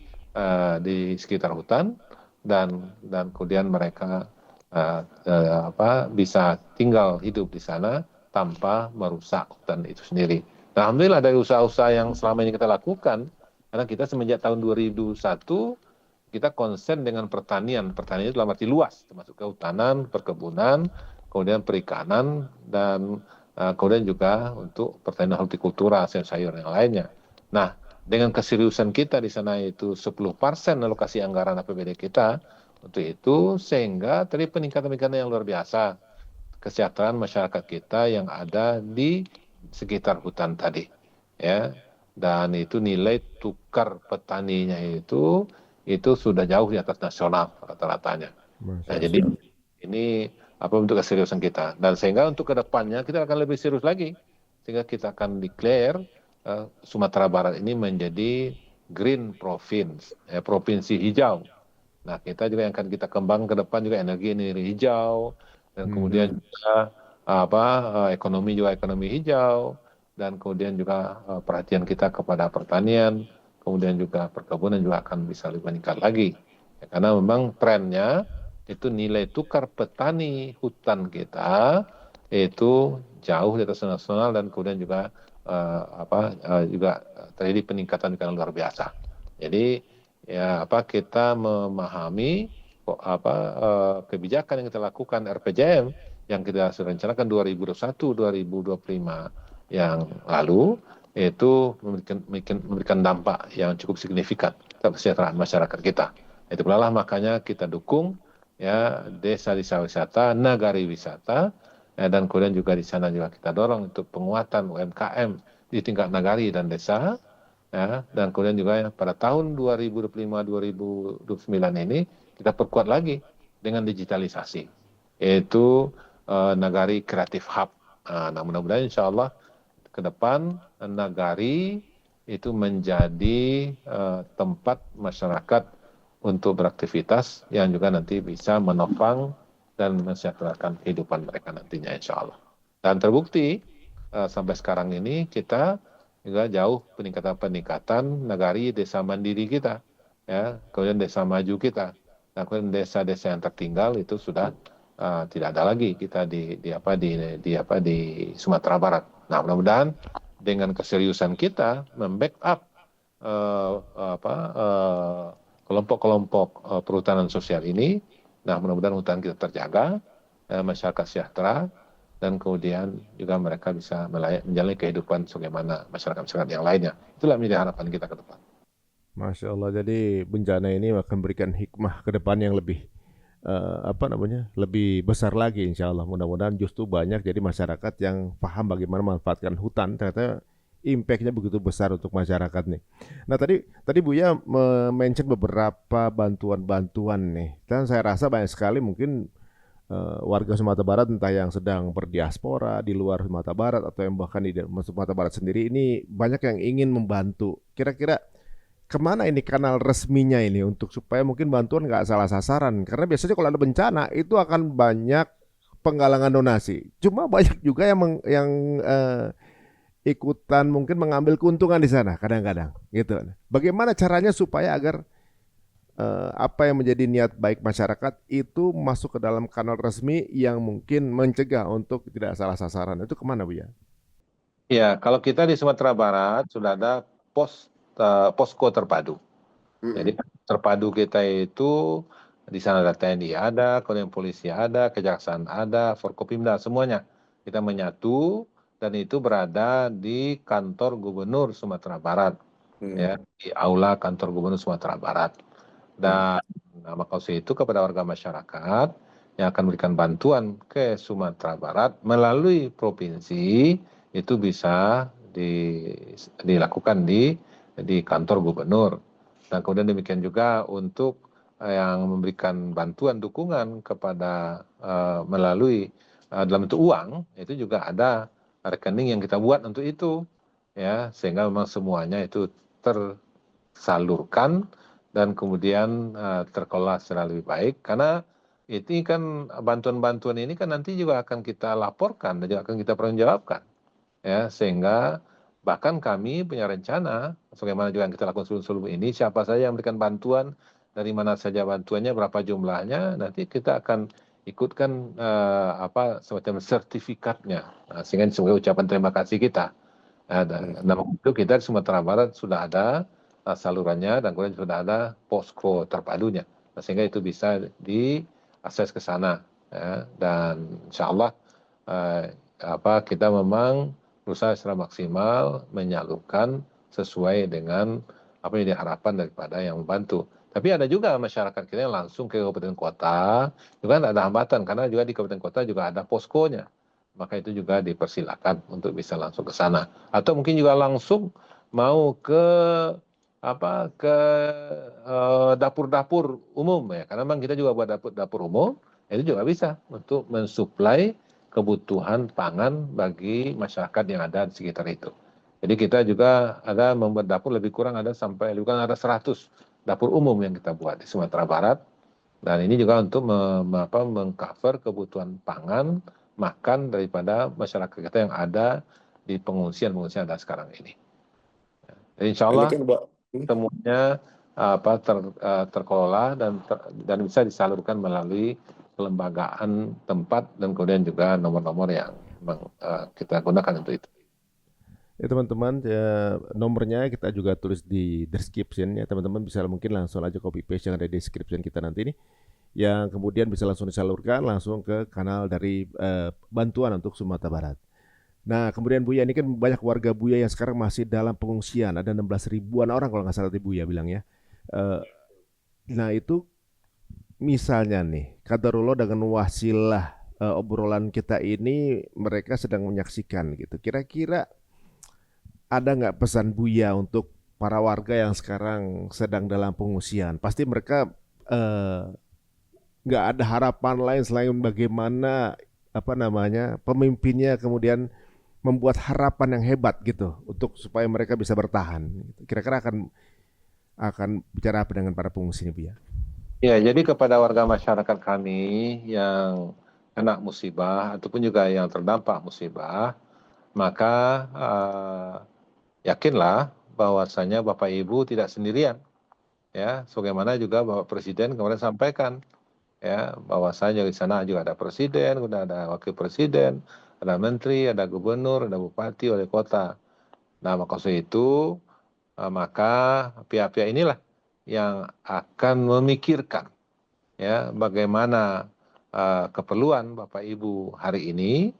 di sekitar hutan dan kemudian mereka bisa tinggal hidup di sana tanpa merusak hutan itu sendiri. Nah, alhamdulillah dari usaha-usaha yang selama ini kita lakukan, karena kita semenjak tahun 2001 kita konsen dengan pertanian. Pertanian itu dalam arti luas, termasuk kehutanan, perkebunan, kemudian perikanan, dan kemudian juga untuk pertanian hortikultura, sayur-sayur yang lainnya. Nah, dengan keseriusan kita di sana itu 10% alokasi anggaran APBD kita untuk itu, sehingga tadi peningkatan-peningkatan yang luar biasa kesejahteraan masyarakat kita yang ada di sekitar hutan tadi, ya. Dan itu nilai tukar petaninya itu sudah jauh di atas nasional rata-ratanya. Nah, Masya jadi Allah. ini apa bentuk keseriusan kita. Dan sehingga untuk kedepannya kita akan lebih serius lagi, sehingga kita akan declare Sumatera Barat ini menjadi Green Province, provinsi hijau. Nah, kita juga yang akan kita kembang ke depan juga energi hijau, dan kemudian juga ekonomi juga ekonomi hijau, dan kemudian juga perhatian kita kepada pertanian, kemudian juga perkebunan juga akan bisa lebih meningkat lagi. Ya, karena memang trennya itu nilai tukar petani hutan kita itu jauh di atas nasional, dan kemudian juga juga terjadi peningkatan yang luar biasa. Jadi ya kita memahami kebijakan yang kita lakukan RPJM yang kita sudah rencanakan 2021-2025 yang lalu itu memberikan dampak yang cukup signifikan terhadap kesejahteraan masyarakat kita. Itu pula lah makanya kita dukung ya desa wisata, nagari wisata, dan kemudian juga di sana juga kita dorong untuk penguatan UMKM di tingkat nagari dan desa. Ya, dan kemudian juga pada tahun 2025-2029 ini kita perkuat lagi dengan digitalisasi, yaitu Nagari Creative Hub. Nah, mudah-mudahan insya Allah ke depan Nagari itu menjadi tempat masyarakat untuk beraktivitas yang juga nanti bisa menopang dan mensejahterakan kehidupan mereka nantinya insya Allah. Dan terbukti sampai sekarang ini kita juga jauh peningkatan Nagari desa mandiri kita, ya, kemudian desa maju kita, nah kemudian desa-desa yang tertinggal itu sudah tidak ada lagi kita di Sumatera Barat. Nah, mudah-mudahan dengan keseriusan kita membackup kelompok-kelompok perhutanan sosial ini, nah mudah-mudahan hutan kita terjaga, masyarakat sejahtera, dan kemudian juga mereka bisa menjalani kehidupan sebagaimana masyarakat-masyarakat yang lainnya. Itulah menjadi harapan kita ke depan. Masya Allah. Jadi bencana ini akan memberikan hikmah ke depan yang lebih lebih besar lagi, insya Allah. Mudah-mudahan justru banyak jadi masyarakat yang paham bagaimana memanfaatkan hutan. Ternyata impact-nya begitu besar untuk masyarakat nih. Nah, tadi Buya mention beberapa bantuan-bantuan nih. Dan saya rasa banyak sekali mungkin warga Sumatera Barat entah yang sedang berdiaspora di luar Sumatera Barat atau yang bahkan di Sumatera Barat sendiri ini banyak yang ingin membantu. Kira-kira kemana ini kanal resminya ini untuk supaya mungkin bantuan nggak salah sasaran? Karena biasanya kalau ada bencana itu akan banyak penggalangan donasi. Cuma banyak juga ikutan mungkin mengambil keuntungan di sana kadang-kadang gitu. Bagaimana caranya supaya agar apa yang menjadi niat baik masyarakat itu masuk ke dalam kanal resmi yang mungkin mencegah untuk tidak salah sasaran? Itu kemana Bu ya? Ya, kalau kita di Sumatera Barat sudah ada posko terpadu. Jadi terpadu kita itu di sana ada TNI ada, kemudian polisi ada, kejaksaan ada, Forkopimda, semuanya kita menyatu, dan itu berada di kantor Gubernur Sumatera Barat, ya, di aula kantor Gubernur Sumatera Barat. Dan maka itu kepada warga masyarakat yang akan memberikan bantuan ke Sumatera Barat melalui provinsi itu bisa dilakukan di kantor gubernur. Dan kemudian demikian juga untuk yang memberikan bantuan dukungan kepada melalui dalam bentuk uang, itu juga ada rekening yang kita buat untuk itu, ya, sehingga memang semuanya itu tersalurkan dan kemudian terkelola secara lebih baik, karena ini kan bantuan-bantuan ini kan nanti juga akan kita laporkan dan juga akan kita pertanggungjawabkan, ya, sehingga Bahkan kami punya rencana, sebagaimana juga yang kita lakukan sebelum-sebelum ini, siapa saja yang memberikan bantuan, dari mana saja bantuannya, berapa jumlahnya, nanti kita akan ikutkan semacam sertifikatnya, sehingga sebagai ucapan terima kasih kita. Nama itu kita di Sumatera Barat sudah ada salurannya dan kemudian sudah ada posko terpadunya, sehingga itu bisa diakses ke sana. Dan insya Allah kita memang berusaha secara maksimal menyalurkan sesuai dengan apa yang diharapkan daripada yang membantu. Tapi ada juga masyarakat kita yang langsung ke kabupaten kota, juga ada hambatan karena juga di kabupaten kota juga ada poskonya. Maka itu juga dipersilakan untuk bisa langsung ke sana. Atau mungkin juga langsung mau ke dapur-dapur umum ya, karena memang kita juga buat dapur umum, itu juga bisa untuk mensuplai kebutuhan pangan bagi masyarakat yang ada di sekitar itu. Jadi kita juga ada membuat dapur lebih kurang ada 100 dapur umum yang kita buat di Sumatera Barat. Dan ini juga untuk mengcover kebutuhan pangan, makan daripada masyarakat kita yang ada di pengungsian ada sekarang ini. Jadi insya Ini Allah kan Pak, semuanya terkelola dan bisa disalurkan melalui kelembagaan tempat dan kemudian juga nomor-nomor yang kita gunakan untuk itu. Ya teman-teman, ya, nomornya kita juga tulis di description ya. Teman-teman bisa mungkin langsung aja copy paste yang ada di description kita nanti ini, yang kemudian bisa langsung disalurkan langsung ke kanal dari bantuan untuk Sumatera Barat. Nah, kemudian Buya, ini kan banyak warga Buya yang sekarang masih dalam pengungsian. Ada 16 ribuan orang kalau nggak salah tadi Buya bilang ya. Eh, nah, itu misalnya nih, kadarullah dengan wasilah obrolan kita ini mereka sedang menyaksikan gitu. Kira-kira ada nggak pesan Buya untuk para warga yang sekarang sedang dalam pengungsian? Pasti mereka eh, nggak ada harapan lain selain bagaimana pemimpinnya kemudian membuat harapan yang hebat gitu untuk supaya mereka bisa bertahan. Kira-kira akan bicara apa dengan para pengungsi ini, Bu ya? Ya, jadi kepada warga masyarakat kami yang kena musibah ataupun juga yang terdampak musibah, maka yakinlah bahwasanya Bapak Ibu tidak sendirian, ya. Sebagaimana juga Bapak Presiden kemarin sampaikan, ya, bahwasanya di sana juga ada presiden, kemudian ada wakil presiden, ada menteri, ada gubernur, ada bupati, wali kota. Nah, maksud itu maka pihak-pihak inilah yang akan memikirkan ya bagaimana keperluan Bapak Ibu hari ini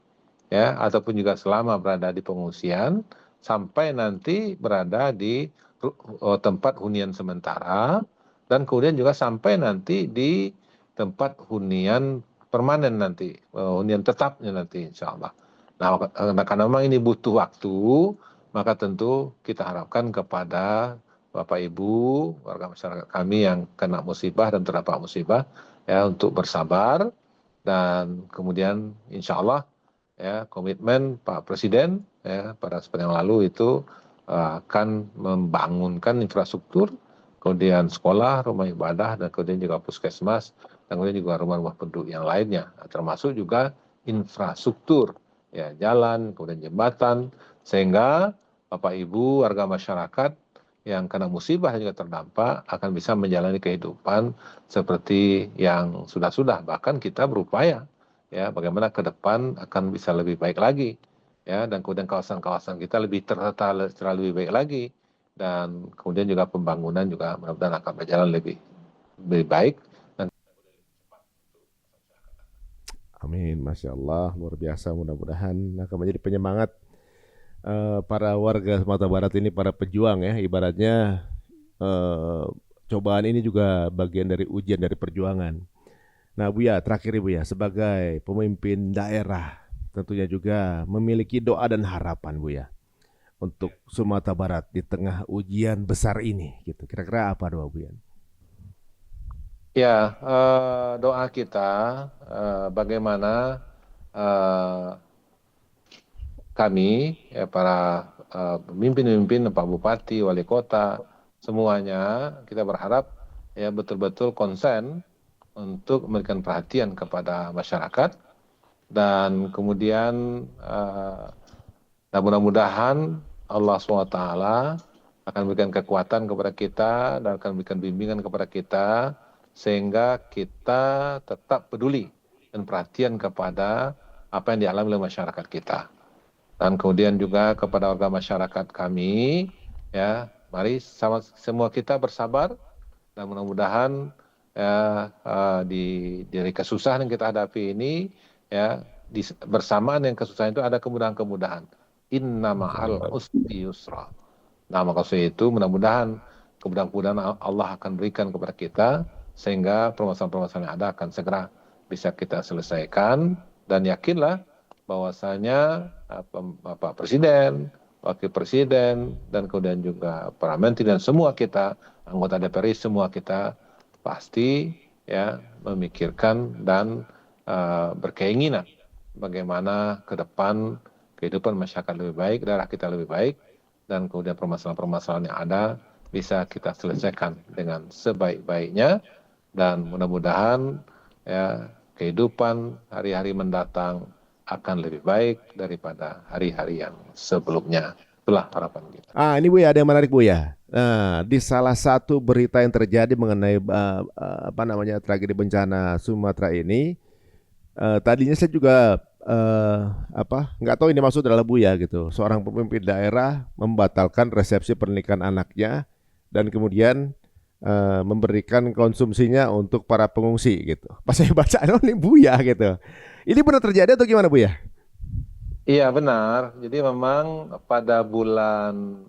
ya ataupun juga selama berada di pengungsian sampai nanti berada di tempat hunian sementara dan kemudian juga sampai nanti di tempat hunian permanen nanti, hunian tetapnya nanti insya Allah. Nah, karena memang ini butuh waktu, maka tentu kita harapkan kepada Bapak Ibu, warga masyarakat kami yang kena musibah dan terdampak musibah, ya untuk bersabar dan kemudian insya Allah ya komitmen Pak Presiden ya pada sepekan yang lalu itu akan membangunkan infrastruktur, kemudian sekolah, rumah ibadah, dan kemudian juga puskesmas, dan kemudian juga rumah-rumah penduduk yang lainnya, termasuk juga infrastruktur, ya jalan, kemudian jembatan, sehingga Bapak Ibu warga masyarakat yang kena musibah dan juga terdampak akan bisa menjalani kehidupan seperti yang sudah-sudah. Bahkan kita berupaya ya bagaimana ke depan akan bisa lebih baik lagi ya dan kemudian kawasan-kawasan kita lebih tertata secara lebih baik lagi dan kemudian juga pembangunan juga mudah-mudahan akan berjalan lebih baik dan Amin, Masya Allah, luar biasa. Mudah-mudahan akan menjadi penyemangat para warga Sumatera Barat ini, para pejuang ya. Ibaratnya cobaan ini juga bagian dari ujian dari perjuangan. Nah, Buya, terakhir Ibu ya, sebagai pemimpin daerah, tentunya juga memiliki doa dan harapan Buya untuk Sumatera Barat di tengah ujian besar ini, gitu. Kira-kira apa doa Buya? ya doa kita bagaimana kami ya para pemimpin-pemimpin Pak Bupati, Wali Kota semuanya kita berharap ya betul-betul konsen untuk memberikan perhatian kepada masyarakat dan kemudian mudah-mudahan Allah SWT akan berikan kekuatan kepada kita dan akan berikan bimbingan kepada kita sehingga kita tetap peduli dan perhatian kepada apa yang dialami oleh masyarakat kita. Dan kemudian juga kepada warga masyarakat kami, ya, mari semua kita bersabar dan mudah-mudahan ya, dari kesusahan yang kita hadapi ini, ya, bersamaan dengan kesusahan itu ada kemudahan-kemudahan. Inna ma'al usri yusra. Nah, maka itu mudah-mudahan kemudahan-kemudahan Allah akan berikan kepada kita sehingga permasalahan-permasalahan yang ada akan segera bisa kita selesaikan, dan yakinlah bahwasanya Bapak Presiden, Wakil Presiden, dan kemudian juga para menteri dan semua kita, anggota DPR, semua kita pasti ya memikirkan dan berkeinginan bagaimana ke depan kehidupan masyarakat lebih baik, daerah kita lebih baik, dan kemudian permasalahan-permasalahan yang ada bisa kita selesaikan dengan sebaik-baiknya, dan mudah-mudahan ya kehidupan hari-hari mendatang akan lebih baik daripada hari-hari yang sebelumnya. Itulah harapan kita. Ini Bu ya, ada yang menarik Bu ya. Nah, di salah satu berita yang terjadi mengenai tragedi bencana Sumatera ini, tadinya saya juga nggak tahu ini maksud adalah Bu ya gitu. Seorang pemimpin daerah membatalkan resepsi pernikahan anaknya dan kemudian memberikan konsumsinya untuk para pengungsi gitu. Pas saya baca, ini Bu ya gitu. Ini benar terjadi atau gimana Bu ya? Iya benar. Jadi memang pada bulan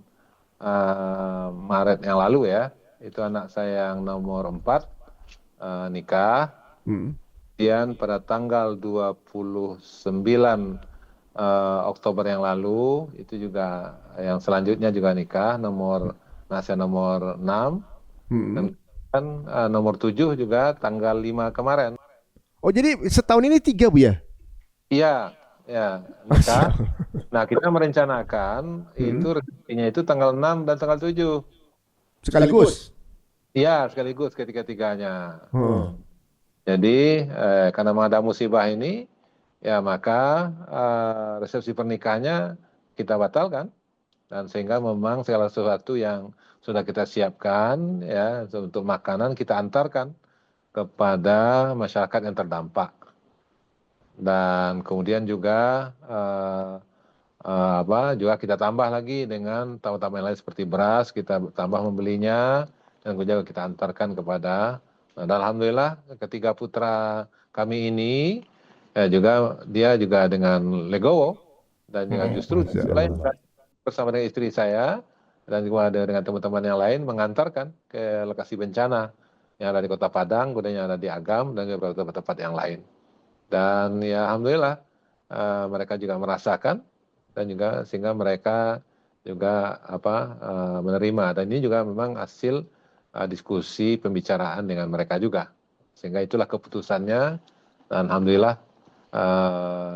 Maret yang lalu ya, itu anak saya yang nomor 4 nikah. Kemudian pada tanggal 29 Oktober yang lalu, itu juga yang selanjutnya juga nikah, saya nomor 6. Dan nomor 7 juga tanggal 5 kemarin. Oh jadi setahun ini 3 Bu ya? Iya, ya nikah. Nah kita merencanakan itu resepsinya itu tanggal 6 dan tanggal 7. Sekaligus? Iya, sekaligus ketiga-tiganya. Jadi karena ada musibah ini, ya maka resepsi pernikahannya kita batalkan, dan sehingga memang segala sesuatu yang sudah kita siapkan ya untuk makanan kita antarkan kepada masyarakat yang terdampak. Dan kemudian juga juga kita tambah lagi dengan tamu-tamu yang lain seperti beras, kita tambah membelinya, dan juga kita antarkan kepada, dan alhamdulillah ketiga putra kami ini dia juga dengan legowo, dan dengan justru lain bersama dengan istri saya dan juga ada dengan teman-teman yang lain mengantarkan ke lokasi bencana yang ada di Kota Padang, kemudian yang ada di Agam, dan juga beberapa tempat yang lain. Dan ya alhamdulillah mereka juga merasakan, dan juga sehingga mereka juga menerima, dan ini juga memang hasil diskusi pembicaraan dengan mereka juga, sehingga itulah keputusannya, dan alhamdulillah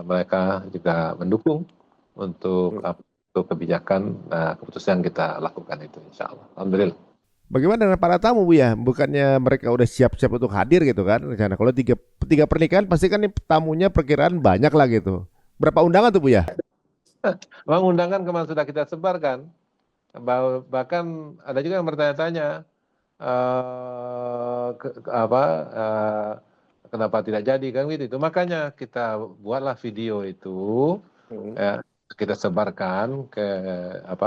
mereka juga mendukung untuk kebijakan keputusan yang kita lakukan itu, insya Allah. Alhamdulillah. Bagaimana dengan para tamu Bu ya? Bukannya mereka udah siap-siap untuk hadir gitu kan rencana. Kalau tiga pernikahan pasti kan nih tamunya perkiraan banyak lah gitu. Berapa undangan tuh Bu ya? Memang undangan kemarin sudah kita sebarkan. Bahkan ada juga yang bertanya-tanya kenapa tidak jadi kan gitu. Makanya kita buatlah video itu, ya, kita sebarkan ke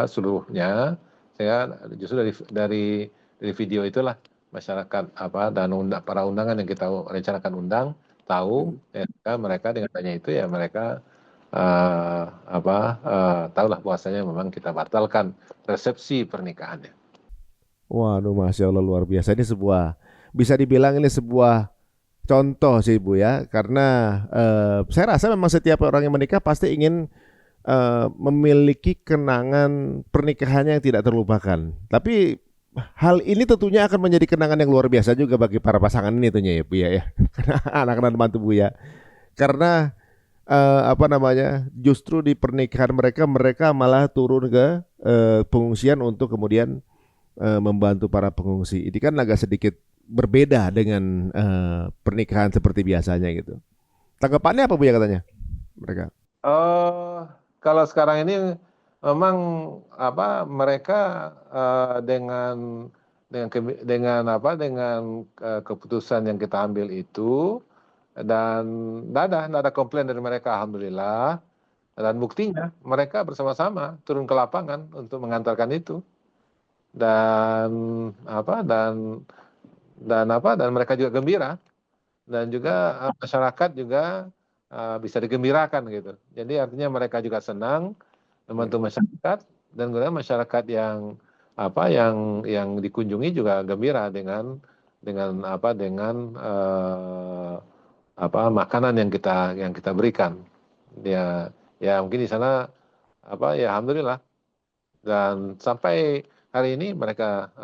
seluruhnya. Sehingga justru dari video itulah masyarakat dan para undangan yang kita rencanakan undang tahu, ya, mereka dengan tanya itu ya mereka tahulah bahwasanya memang kita batalkan resepsi pernikahannya. Waduh, Masya Allah, luar biasa. Ini bisa dibilang ini sebuah contoh sih Bu ya, karena saya rasa memang setiap orang yang menikah pasti ingin memiliki kenangan pernikahannya yang tidak terlupakan. Tapi hal ini tentunya akan menjadi kenangan yang luar biasa juga bagi para pasangan ini tentunya ya Bu ya. Karena anak dan mantu Bu ya. Karena justru di pernikahan mereka malah turun ke pengungsian untuk kemudian membantu para pengungsi. Ini kan agak sedikit berbeda dengan pernikahan seperti biasanya gitu. Tanggapannya apa Bu ya katanya mereka? Kalau sekarang ini memang mereka dengan keputusan yang kita ambil itu, dan nggak ada komplain dari mereka, alhamdulillah. Dan buktinya mereka bersama-sama turun ke lapangan untuk mengantarkan itu, dan apa dan mereka juga gembira, dan juga masyarakat juga bisa digembirakan gitu. Jadi artinya mereka juga senang membantu masyarakat, dan kemudian masyarakat yang dikunjungi juga gembira dengan makanan yang kita berikan. Ya mungkin di sana ya alhamdulillah, dan sampai hari ini mereka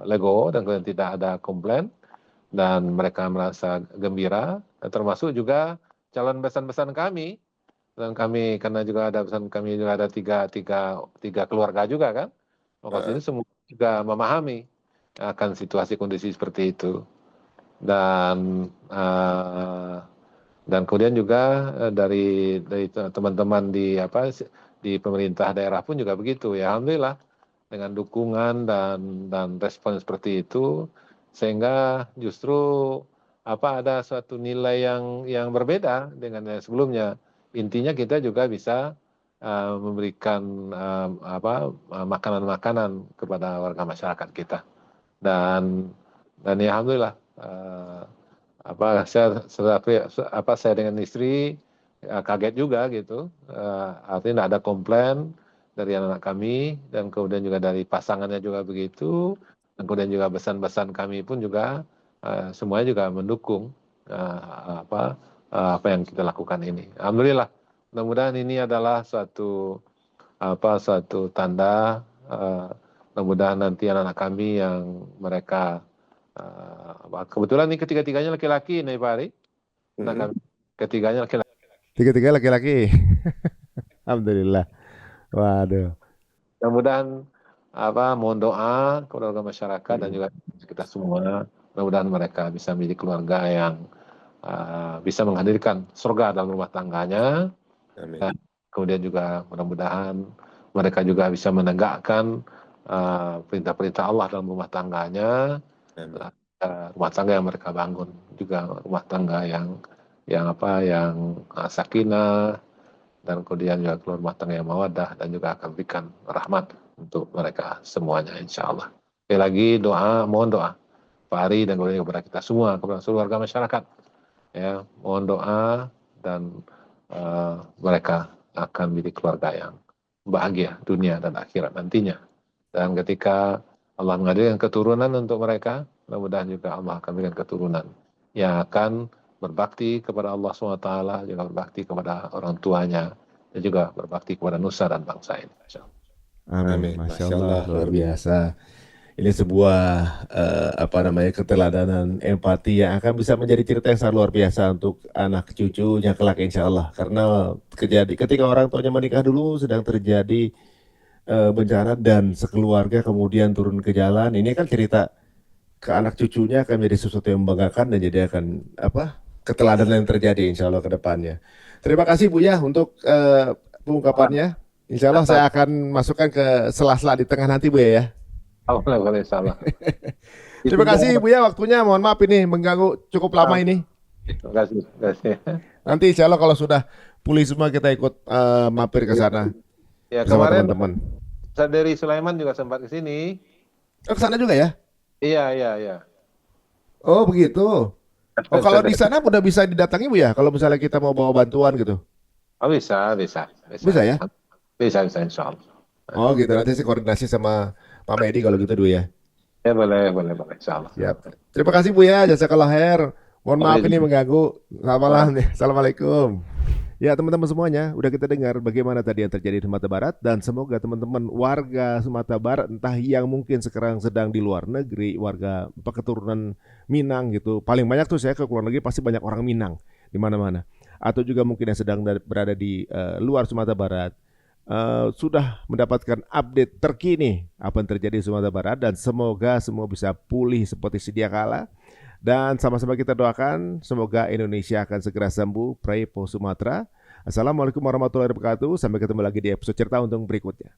legowo dan kemudian tidak ada komplain, dan mereka merasa gembira, dan termasuk juga calon besan-besan kami. Dan kami, karena juga ada pesan kami juga ada tiga keluarga juga kan, maka ini semua juga memahami akan situasi kondisi seperti itu. Dan kemudian juga dari teman-teman di pemerintah daerah pun juga begitu ya, alhamdulillah, dengan dukungan dan respon seperti itu, sehingga justru ada suatu nilai yang berbeda dengan yang sebelumnya. Intinya kita juga bisa memberikan makanan-makanan kepada warga masyarakat kita, dan ya alhamdulillah, saya dengan istri kaget juga gitu, artinya tidak ada komplain dari anak-anak kami, dan kemudian juga dari pasangannya juga begitu, dan kemudian juga pesan-pesan kami pun juga semuanya juga mendukung apa yang kita lakukan ini. Alhamdulillah, mudah-mudahan ini adalah suatu tanda, mudah-mudahan nanti anak-anak kami yang mereka kebetulan ini ketiga-tiganya laki-laki nih Pak Ari. Nah, kami ketiganya laki-laki. Tiga-tiga laki-laki. Alhamdulillah. Waduh. Mudah-mudahan mohon doa kepada warga masyarakat dan juga kita semua, mudah-mudahan mereka bisa menjadi keluarga yang bisa menghadirkan surga dalam rumah tangganya. Amin. Dan kemudian juga mudah-mudahan mereka juga bisa menegakkan perintah-perintah Allah dalam rumah tangganya. Amin. Rumah tangga yang mereka bangun juga rumah tangga yang sakinah, dan kemudian juga keluar rumah tangga yang mawaddah, dan juga akan berikan rahmat untuk mereka semuanya insyaallah. Sekali lagi mohon doa Pak Ari dan kemudian kepada kita semua, kepada seluruh warga masyarakat ya, mohon doa, dan mereka akan menjadi keluarga yang bahagia dunia dan akhirat nantinya. Dan ketika Allah menghadirkan keturunan untuk mereka, mudah-mudahan juga Allah akan berikan keturunan yang akan berbakti kepada Allah SWT, juga berbakti kepada orang tuanya, dan juga berbakti kepada nusa dan bangsa ini. Amin. Masya Allah, luar biasa. Ini sebuah keteladanan empati yang akan bisa menjadi cerita yang sangat luar biasa untuk anak cucunya kelak insya Allah. Karena ketika orang tuanya menikah dulu sedang terjadi bencana dan sekeluarga kemudian turun ke jalan. Ini kan cerita ke anak cucunya akan menjadi sesuatu yang membanggakan, dan jadi akan keteladanan yang terjadi insya Allah ke depannya. Terima kasih Bu ya untuk pengungkapannya. Insya Allah saya akan masukkan ke sela-sela di tengah nanti Bu ya. Boleh salah. Terima kasih Bu ya waktunya. Mohon maaf ini mengganggu cukup lama ini. Terima kasih. Nanti insya Allah kalau sudah pulih semua kita ikut mampir ke sana Ya, bersama kemarin teman-teman. dari Sulaiman juga sempat ke sini. Oh, ke sana juga ya? Iya. Oh begitu. Oh kalau di sana udah bisa didatangi Bu ya? Kalau misalnya kita mau bawa bantuan gitu? Oh, bisa. Bisa ya? Bisa insya Allah. Oh gitu, nanti saya koordinasi sama Pak Medi kalau gitu dulu ya. Ya boleh insya Allah. Siap. Terima kasih Bu ya, jazakallah khair. Mohon maaf ini mengganggu. Selamat malam nih. Assalamualaikum. Ya teman-teman semuanya, udah kita dengar bagaimana tadi yang terjadi di Sumatera Barat, dan semoga teman-teman warga Sumatera Barat entah yang mungkin sekarang sedang di luar negeri, warga keturunan Minang gitu. Paling banyak tuh saya ke luar negeri pasti banyak orang Minang di mana-mana. Atau juga mungkin yang sedang berada di luar Sumatera Barat. Sudah mendapatkan update terkini apa yang terjadi di Sumatera Barat, dan semoga semua bisa pulih seperti sedia kala, dan sama-sama kita doakan semoga Indonesia akan segera sembuh. Pray for Sumatera, Assalamualaikum warahmatullahi wabarakatuh. Sampai ketemu lagi di episode Cerita Untung berikutnya.